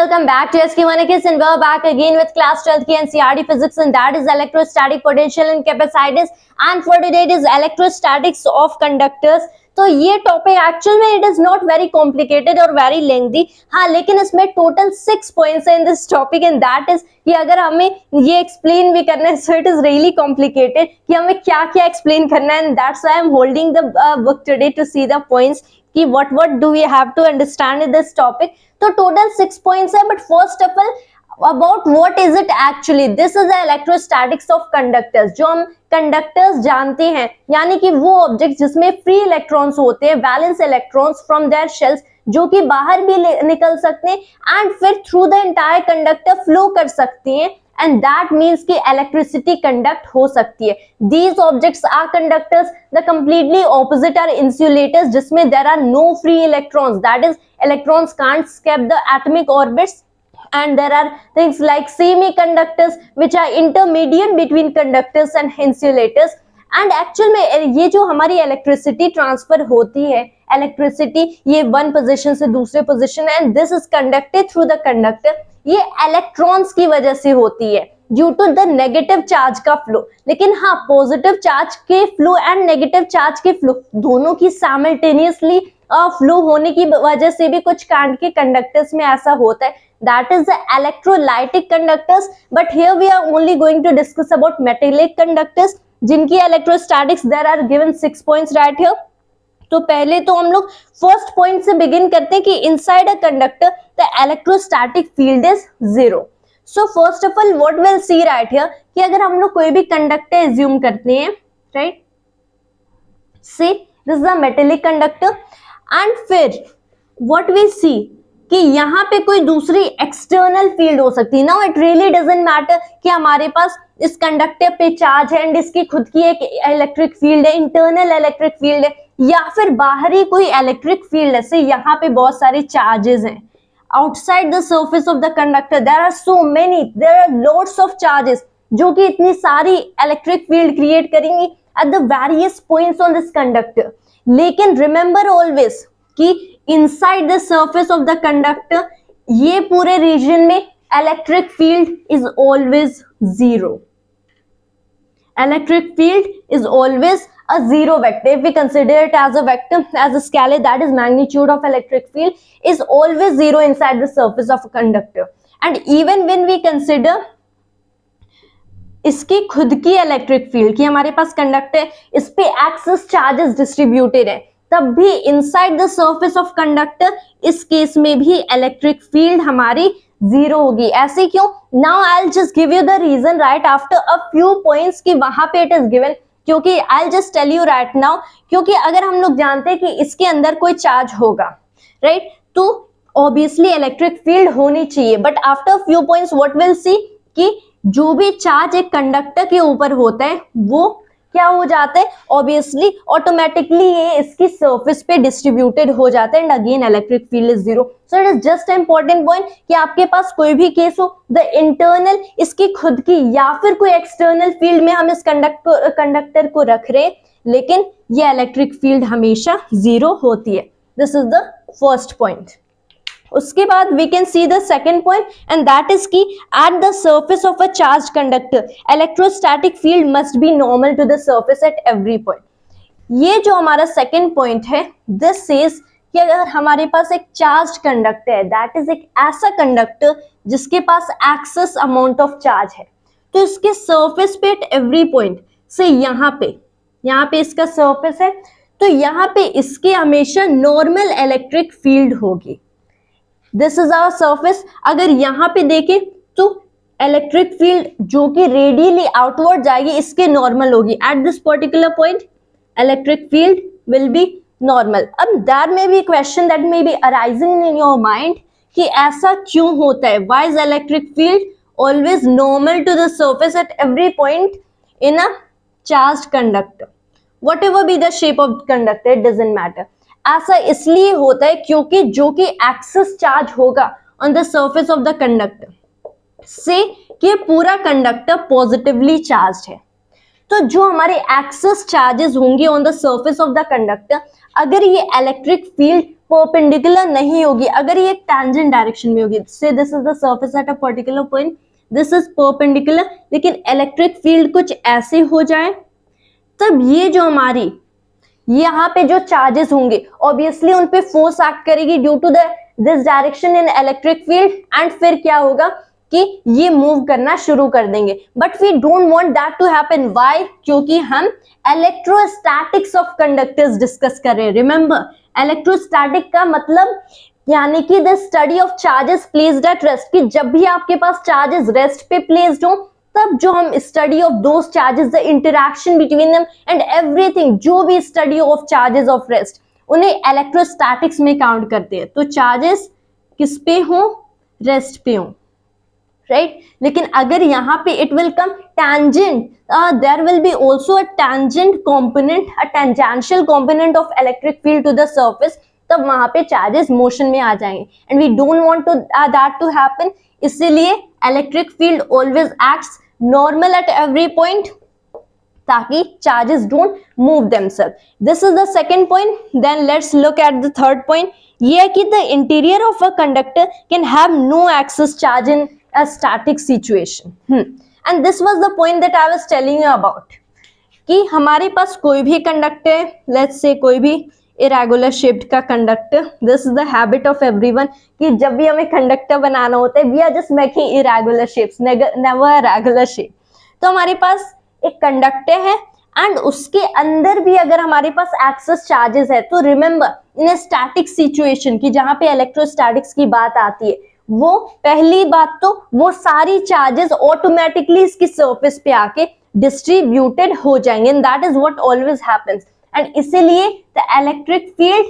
welcome back to SK Manikis and we're back again with class 12 की NCERT physics and that is electrostatic potential and capacitance and for today it is electrostatics of conductors। तो ये topic actual में it is not very complicated और very lengthy, हाँ लेकिन इसमें total 6 points है in this topic and that is कि अगर हमें ये एक्सप्लेन भी करना है so it is really complicated कि हमें क्या क्या एक्सप्लेन करना है and that's why I am holding the book today to see the points कि what do we have to understand in this topic। तो टोटल 6 पॉइंट्स है but first of all about what is it actually, this is the electrostatics of conductors। जो हम conductors जानते हैं यानी कि वो ऑब्जेक्ट जिसमें फ्री इलेक्ट्रॉन्स होते हैं, valence electrons from their shells जो कि बाहर भी निकल सकते हैं एंड फिर through the entire conductor flow कर सकती हैं एंड दैट मीन्स कि इलेक्ट्रिसिटी कंडक्ट हो सकती है। These objects are conductors, the completely opposite are insulators जिसमें there are no free electrons, that is electrons can't escape the atomic orbits and there are things like semiconductors which are intermediate between conductors and insulators and actual में ये जो हमारी electricity transfer होती है, electricity ये one position से दूसरे position and this is conducted through the conductor, ये इलेक्ट्रॉन्स की वजह से होती है due to the negative charge का फ्लो। लेकिन हाँ पॉजिटिव चार्ज के फ्लो एंड नेगेटिव चार्ज के फ्लो दोनों की साइमल्टेनियसली फ्लो होने की वजह से भी कुछ कांड के कंडक्टर्स में ऐसा होता है, that is the electrolytic conductors but here we are only going to discuss about metallic conductors जिनकी electrostatics there are given 6 points right here। तो पहले तो हम लोग फर्स्ट पॉइंट से बिगिन करते हैं कि inside a conductor the electrostatic field is 0। So first of all what will see right here कि अगर हम लोग कोई भी कंडक्टर एज्यूम करते हैं right, see this is a metallic conductor and फिर व्हाट वी सी कि यहाँ पे कोई दूसरी एक्सटर्नल फील्ड हो सकती है। Now it really doesn't matter कि हमारे पास इस कंडक्टर पे चार्ज है एंड इसकी खुद की एक इलेक्ट्रिक फील्ड है, इंटरनल इलेक्ट्रिक फील्ड है या फिर बाहरी कोई इलेक्ट्रिक फील्ड है। से यहाँ पे बहुत सारे चार्जेस हैं outside the surface of the conductor, there are so many, there are loads of charges जो कि इतनी सारी इलेक्ट्रिक फील्ड क्रिएट करेंगी at the various points on this conductor. लेकिन रिमेंबर ऑलवेज कि inside the surface of the conductor ये पूरे region में electric field is always 0, electric field is always a zero vector if we consider it as a vector, as a scalar, that is magnitude of electric field is always 0 inside the surface of a conductor and even when we consider इसकी खुद की electric field कि हमारे पास conductor इस पे axis charges distributed है तब भी inside the surface of conductor इस केस में भी इलेक्ट्रिक फील्ड हमारी 0 होगी। ऐसे क्यों? Now I will just give you the reason right after a few points कि वहां पे इट इज गिवन, क्योंकि I will just tell you right now, क्योंकि अगर हम लोग जानते हैं कि इसके अंदर कोई चार्ज होगा राइट तो ऑब्वियसली इलेक्ट्रिक फील्ड होनी चाहिए but after few points what will see कि जो भी चार्ज एक कंडक्टर के ऊपर होता है वो क्या हो जाता है, ऑब्वियसली ऑटोमेटिकली ये इसकी सरफेस पे डिस्ट्रीब्यूटेड हो जाता है and again electric field is 0। So it is just important point कि आपके पास कोई भी केस हो द इंटरनल इसकी खुद की या फिर कोई एक्सटर्नल फील्ड में हम इस कंडक्टर को रख रहे हैं लेकिन ये इलेक्ट्रिक फील्ड हमेशा 0 होती है। This is the first point. उसके बाद we can see the second point and that is कि at the surface of a charged conductor electrostatic field must be normal to the surface at every point। ये जो हमारा second point है this says कि अगर हमारे पास एक charge conductor है that is एक ऐसा कंडक्टर जिसके पास excess amount of charge है तो इसके surface पे at every point से यहाँ पे इसका surface है तो यहाँ पे इसके हमेशा normal electric field होगी। This is our surface. अगर यहाँ पे देखें तो इलेक्ट्रिक फील्ड जो कि रेडियली आउटवर्ड जाएगी इसके नॉर्मल होगी at this particular point electric field will be normal. अब there may be question that may be arising in your mind कि ऐसा क्यों होता है, why is electric field always normal to the surface at every point in a charged conductor, whatever be the shape of conductor it doesn't matter. ऐसा इसलिए होता है क्योंकि जो कि एक्सिस चार्ज होगा on the surface of the conductor से कि पूरा कंडक्टर पॉजिटिवली चार्ज है तो जो हमारे एक्सिस चार्जेस होंगे on the surface of the conductor अगर ये इलेक्ट्रिक फील्ड परपेंडिकुलर नहीं होगी, अगर ये एक टैंजेंट डायरेक्शन में होगी, से this is the surface at a particular point, this is perpendicular, लेकिन इलेक्ट्रिक फील्ड कुछ ऐसे हो जाए, तब ये जो हमारी यहाँ पे जो चार्जेस होंगे ऑब्वियसली उन पे फोर्स एक्ट करेगी due to this direction in electric field, and फिर क्या होगा कि ये मूव करना शुरू कर देंगे। But we don't want that to happen, why? क्योंकि हम इलेक्ट्रोस्टैटिक्स ऑफ कंडक्टर्स डिस्कस कर रहे हैं। रिमेंबर, इलेक्ट्रोस्टैटिक का मतलब यानी कि the study of charges placed at rest, कि जब भी आपके पास चार्जेस रेस्ट पे प्लेस्ड हो तब जो हम study of those charges, the interaction between them and everything, जो भी study of charges of rest, उन्हें इलेक्ट्रोस्टैटिक्स में काउंट करते हैं। तो चार्जेस किस पे हो? रेस्ट पे हो, राइट? लेकिन अगर यहाँ पे it will come tangent, there will be also a tangent component, a tangential component of electric field to the surface, तब वहां पे चार्जेस मोशन में आ जाएंगे, and we don't want to that to happen. इसीलिए electric field always acts normal at every point, ताकि charges don't move themself. This is the second point. Then let's look at the third point. ये है कि the interior of a conductor can have no excess charge in a static situation, and this was the point that I was telling you about, कि हमारे पास कोई भी conductor, let's say कोई भी irregular shaped का conductor, this is the habit of everyone, कि जब भी हमें कंडक्टर बनाना होता है we are just making irregular shapes, never regular shape. तो हमारे पास एक कंडक्टर है एंड उसके अंदर भी अगर हमारे पास एक्सेस चार्जेस है, तो remember in a static situation की जहां पे इलेक्ट्रोस्टैटिक्स की बात आती है, वो पहली बात तो वो सारी चार्जेस ऑटोमेटिकली इसकी सरफेस पे आके डिस्ट्रीब्यूटेड हो जाएंगे, and that is what always happens, and इसीलिए the electric field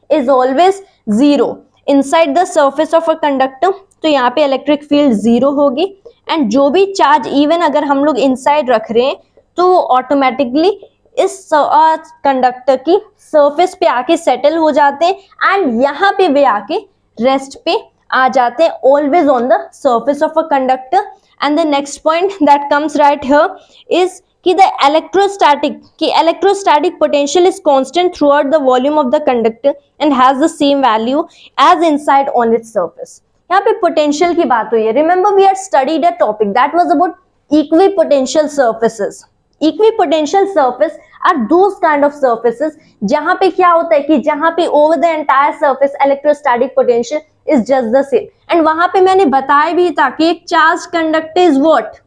is always zero inside the surface of a conductor. तो यहाँ पे इलेक्ट्रिक फील्ड जीरो होगी, एंड जो भी चार्ज इवन अगर हम लोग इनसाइड रख रहे हैं तो ऑटोमेटिकली इस कंडक्टर की सरफेस पे आके सेटल हो जाते हैं, एंड यहाँ पे वे आके रेस्ट पे आ जाते हैं, always on the surface of a conductor. And the next point that comes right here is कि the electrostatic potential is constant throughout the volume of the conductor and has the same value as inside on its surface. यहाँ पे potential की बात हुई है। Remember we are studied a topic that was about equipotential surfaces. Equipotential surface are those kind of surfaces जहां पे क्या होता है कि जहां पे over the entire surface electrostatic potential is just the same, and वहां पे मैंने बताया भी था कि एक charge conductor is what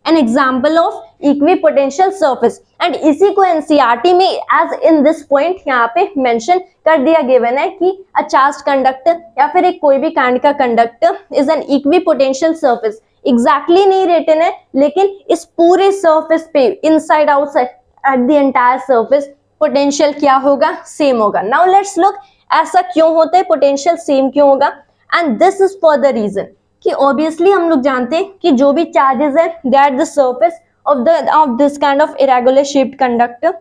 an example of equipotential surface, and इसी को एनसीईआरटी में as in this point यहाँ पे mention कर दिया गिवन है कि a charged conductor या फिर एक कोई भी काइंड का conductor is an equipotential surface। exactly नहीं written है, लेकिन इस पूरे surface पे inside outside at the entire surface potential क्या होगा? same होगा। now let's look ऐसा क्यों होता है, potential same क्यों होगा, and this is for the reason कि ऑब्वियसली हम लोग जानते हैं कि जो भी चार्जेस है they are the surface of this kind of irregular shaped conductor,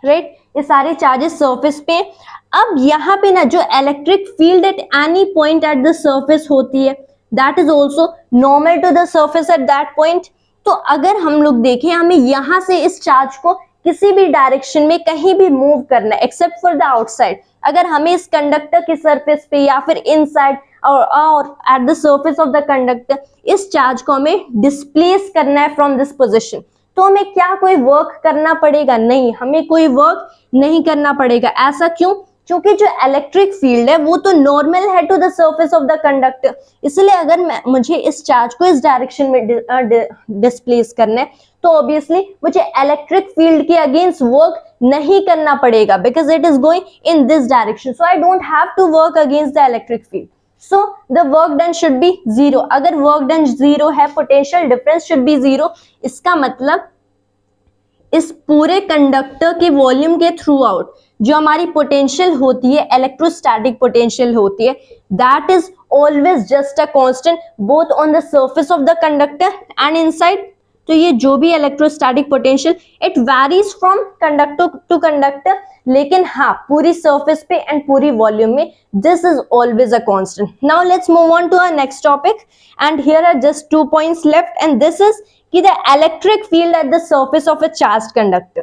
right? ये सारे चार्जेस सरफेस पे। अब यहाँ पे ना जो electric field at any point at the surface होती है that is also normal to the surface at that point. तो अगर हम लोग देखें हमें यहाँ से इस चार्ज को किसी भी डायरेक्शन में कहीं भी मूव करना है एक्सेप्ट फॉर द आउटसाइड, अगर हमें इस कंडक्टर के सरफेस पे या फिर इनसाइड और eight the surface of the conductor इस चार्ज को हमें डिस्प्लेस करना है फ्रॉम दिस पोजीशन, तो हमें क्या कोई वर्क करना पड़ेगा? नहीं, हमें कोई वर्क नहीं करना पड़ेगा। ऐसा क्यों? क्योंकि जो इलेक्ट्रिक फील्ड है वो तो नॉर्मल है to the surface of the conductor, इसलिए अगर मुझे इस चार्ज को इस डायरेक्शन में डिस्प्लेस करना है तो ऑब्वियसली मुझे इलेक्ट्रिक फील्ड के अगेंस्ट वर्क नहीं करना पड़ेगा because it is going in this direction, so I don't have to work against the electric field, so the work done should be zero. अगर वर्क डन जीरो है potential difference should be zero. इसका मतलब इस पूरे conductor के volume के through out जो हमारी पोटेंशियल होती है, इलेक्ट्रोस्टैटिक पोटेंशियल होती है, that is always just a constant both on the surface of the conductor and inside. तो ये जो भी electrostatic potential it varies from conductor to conductor, लेकिन हाँ पूरी सरफेस पे एंड पूरी वॉल्यूम में this is always a constant. Now let's move on to our next topic and here are just 2 points left, and this is कि the electric field at the surface of a charged conductor.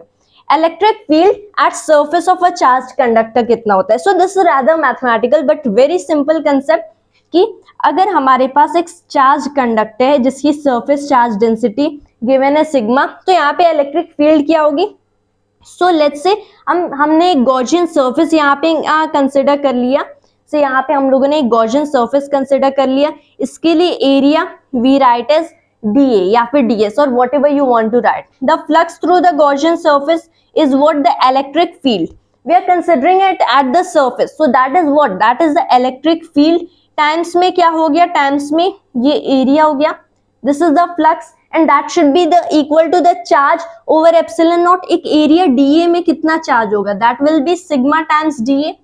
Electric field at surface of a charge conductor कितना होता है. So this is rather mathematical but very simple concept कि अगर हमारे पास एक charge conductor है जिसकी सरफेस चार्ज डेंसिटी गिवन है सिग्मा, तो यहाँ पे इलेक्ट्रिक फील्ड क्या होगी. सो लेट्स से हमने एक गॉसियन सरफेस यहाँ पे कंसिडर कर लिया. सो यहाँ पे हम लोगों ने एक गॉसियन सरफेस कंसिडर कर लिया. इसके लिए area we write as dA या फिर ds और whatever you want to write. The flux through the Gaussian surface is what the electric field. We are considering it at the surface, so that is what, that is the electric field. Times में क्या हो गया, times में ये area हो गया. This is the flux and that should be the equal to the charge over epsilon naught. एक area dA में कितना चार्ज होगा, that will be sigma times dA.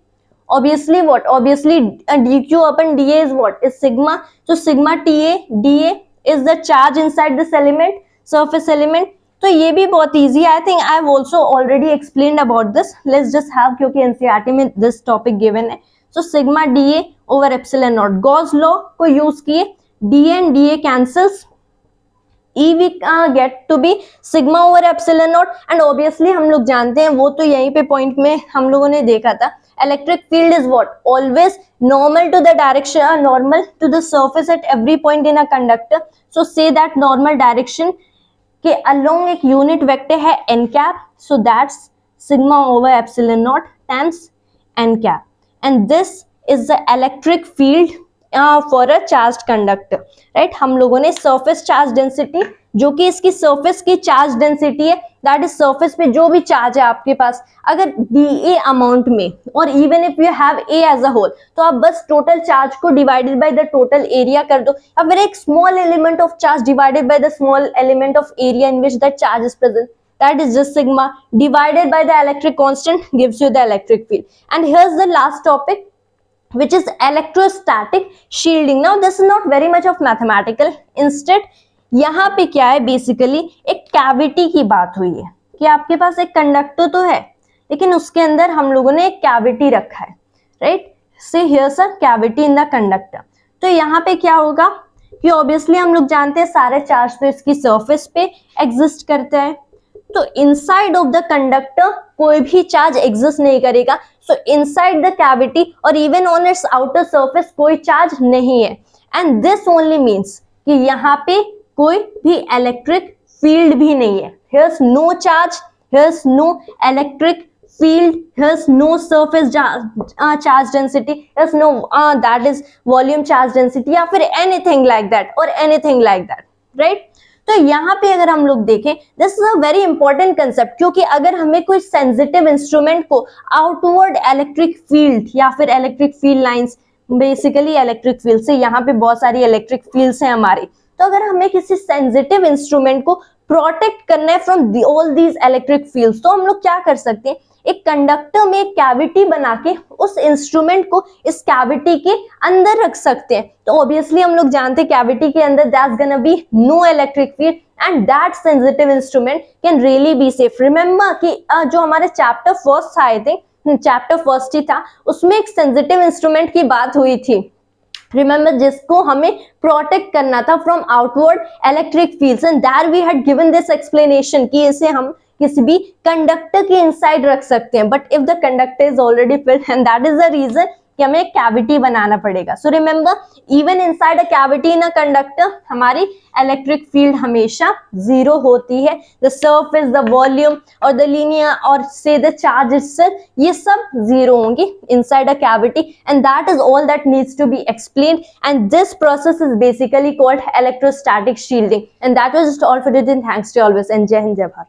obviously what, obviously dq upon dA is what, is sigma. So sigma dA is the charge inside this element, surface element. तो ये भी बहुत easy है. I think I have also already explained about this. Let's just have, क्योंकि NCERT में this topic given है. So sigma dA over epsilon naught. Gauss law को use किए, dA and dA cancels. E we get to be sigma over epsilon naught. And obviously हम लोग जानते हैं, वो तो यहीं पे point में हम लोगों ने देखा था, electric field is what, always normal to the direction, normal to the surface at every point in a conductor. So say that normal direction के along एक unit vector है n cap. So that's sigma over epsilon naught times n cap. And this is the electric field for a charge conductor. Right, हम लोगों ने surface charge density, जो कि इसकी surface की चार्ज डेंसिटी है, दैट इज सरफेस पे जो भी चार्ज है आपके पास, अगर dA अमाउंट में, और even if you have A as a whole, तो आप बस टोटल चार्ज को divided by the total area कर दो, या फिर एक small element of charge divided by the small element of area in which that charge is present. That is just sigma divided by the electric constant gives you the electric field. And here's the last topic, which is electrostatic shielding. Now this is not very much of mathematical. Instead यहाँ पे क्या है, basically एक cavity की बात हुई है कि आपके पास एक कंडक्टर तो है, लेकिन उसके अंदर हम लोगों ने एक कैविटी रखा है. Right, say here's a cavity in the conductor. तो यहाँ पे क्या होगा कि ऑब्वियसली हम लोग जानते हैं सारे चार्ज तो इसकी सरफेस पे एग्जिस्ट करते हैं, तो इनसाइड ऑफ द कंडक्टर कोई भी चार्ज एग्जिस्ट नहीं करेगा. सो इनसाइड द कैविटी और even on it's outer surface कोई चार्ज नहीं है. एंड दिस ओनली मीन्स कि यहाँ पे कोई भी इलेक्ट्रिक फील्ड भी नहीं है. Here's no charge, here's no electric field, here's no surface charge density, here's no that is volume charge density या फिर anything like that or anything like that. right, तो यहाँ पे अगर हम लोग देखें, this is a very important concept, क्योंकि अगर हमें कोई सेंसिटिव इंस्ट्रूमेंट को आउटवर्ड इलेक्ट्रिक फील्ड या फिर electric field lines, basically electric field से यहाँ पे बहुत सारी इलेक्ट्रिक फील्ड्स हैं हमारी, तो अगर हमें किसी सेंसिटिव इंस्ट्रूमेंट को प्रोटेक्ट करना है from all these electric fields, तो हम लोग क्या कर सकते हैं, एक कंडक्टर में एक कैविटी बना के उस इंस्ट्रूमेंट को इस कैविटी के अंदर रख सकते हैं. तो ऑब्वियसली हम लोग जानते हैं कैविटी के अंदर that's gonna be no electric field and that sensitive instrument can really be safe. Remember कि जो हमारे चैप्टर फर्स्ट था, आई थिंक चैप्टर फर्स्ट ही था, उसमें एक सेंसिटिव इंस्ट्रूमेंट की बात हुई थी. रिमेंबर, जिसको हमें प्रोटेक्ट करना था from outward electric fields, and there we had given this explanation कि इसे हम किसी भी कंडक्टर के इनसाइड रख सकते हैं, but if the conductor is already filled, and that is the reason कि हमें एक कैविटी बनाना पड़ेगा. So remember, even inside a cavity in a conductor हमारी इलेक्ट्रिक फील्ड हमेशा जीरो होती है. द सरफेस, द वॉल्यूम और द लीनियर और से द चार्ज इटसेल्फ, ये सब जीरो होंगी inside a cavity, and that is all that needs to be explained. And this process is basically called electrostatic shielding. And that was just all for today. Thanks to always, and जय हिंद, जय भारत.